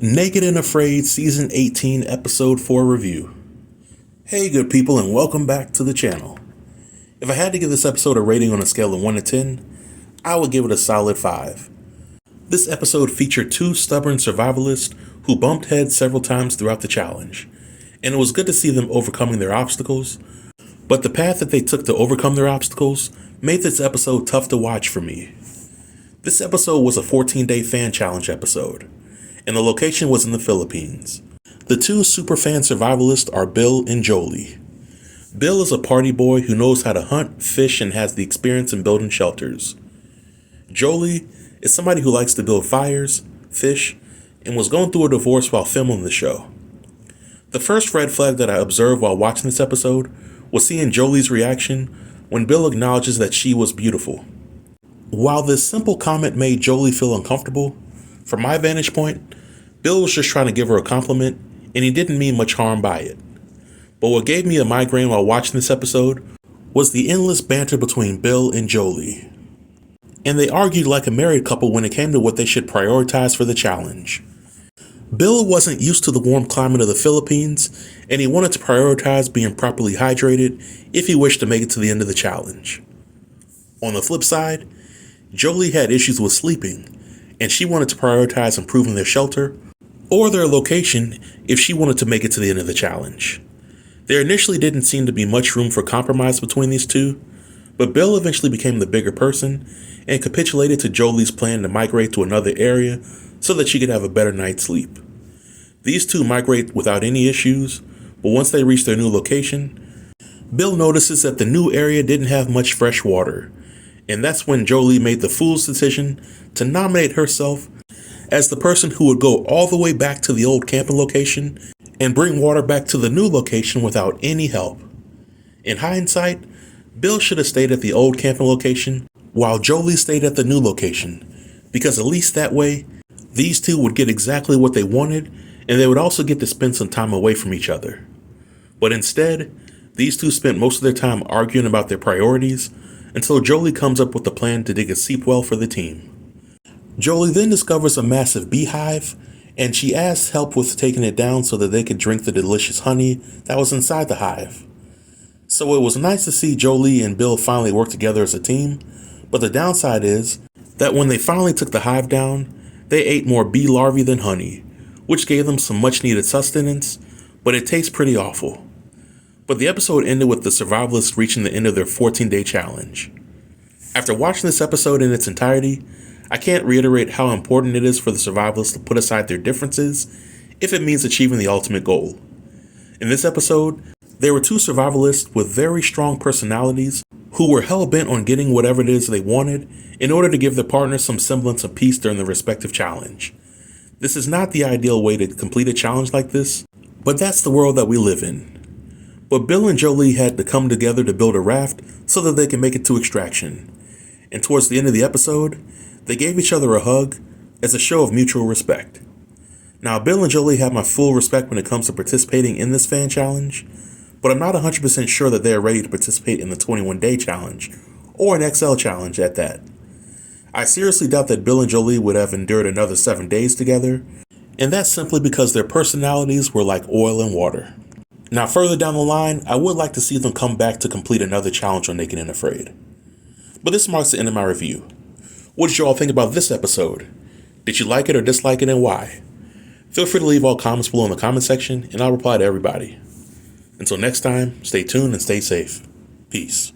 Naked and Afraid Season 18 Episode 4 Review. Hey good people, and welcome back to the channel. If I had to give this episode a rating on a scale of 1 to 10, I would give it a solid 5. This episode featured two stubborn survivalists who bumped heads several times throughout the challenge, and it was good to see them overcoming their obstacles, but the path that they took to overcome their obstacles made this episode tough to watch for me. This episode was a 14-day fan challenge episode, and the location was in the Philippines. The two superfan survivalists are Bill and Jolie. Bill is a party boy who knows how to hunt, fish, and has the experience in building shelters. Jolie is somebody who likes to build fires, fish, and was going through a divorce while filming the show. The first red flag that I observed while watching this episode was seeing Jolie's reaction when Bill acknowledges that she was beautiful. While this simple comment made Jolie feel uncomfortable, from my vantage point, Bill was just trying to give her a compliment, and he didn't mean much harm by it. But what gave me a migraine while watching this episode was the endless banter between Bill and Jolie. And they argued like a married couple when it came to what they should prioritize for the challenge. Bill wasn't used to the warm climate of the Philippines, and he wanted to prioritize being properly hydrated if he wished to make it to the end of the challenge. On the flip side, Jolie had issues with sleeping, and she wanted to prioritize improving their shelter or their location if she wanted to make it to the end of the challenge. There initially didn't seem to be much room for compromise between these two, but Bill eventually became the bigger person and capitulated to Jolie's plan to migrate to another area so that she could have a better night's sleep. These two migrate without any issues, but once they reach their new location, Bill notices that the new area didn't have much fresh water, and that's when Jolie made the fool's decision to nominate herself as the person who would go all the way back to the old camping location and bring water back to the new location without any help. In hindsight, Bill should have stayed at the old camping location while Jolie stayed at the new location, because at least that way, these two would get exactly what they wanted, and they would also get to spend some time away from each other. But instead, these two spent most of their time arguing about their priorities until Jolie comes up with a plan to dig a seep well for the team. Jolie then discovers a massive beehive, and she asks help with taking it down so that they could drink the delicious honey that was inside the hive. So it was nice to see Jolie and Bill finally work together as a team, but the downside is that when they finally took the hive down, they ate more bee larvae than honey, which gave them some much needed sustenance, but it tastes pretty awful. But the episode ended with the survivalists reaching the end of their 14-day challenge. After watching this episode in its entirety, I can't reiterate how important it is for the survivalists to put aside their differences if it means achieving the ultimate goal. In this episode, there were two survivalists with very strong personalities who were hell-bent on getting whatever it is they wanted in order to give their partners some semblance of peace during their respective challenge. This is not the ideal way to complete a challenge like this, but that's the world that we live in. But Bill and Jolie had to come together to build a raft so that they can make it to extraction. And towards the end of the episode, they gave each other a hug as a show of mutual respect. Now, Bill and Jolie have my full respect when it comes to participating in this fan challenge, but I'm not 100% sure that they are ready to participate in the 21-day challenge, or an XL challenge at that. I seriously doubt that Bill and Jolie would have endured another 7 days together, and that's simply because their personalities were like oil and water. Now, further down the line, I would like to see them come back to complete another challenge on Naked and Afraid. But this marks the end of my review. What did you all think about this episode? Did you like it or dislike it, and why? Feel free to leave all comments below in the comment section, and I'll reply to everybody. Until next time, stay tuned and stay safe. Peace.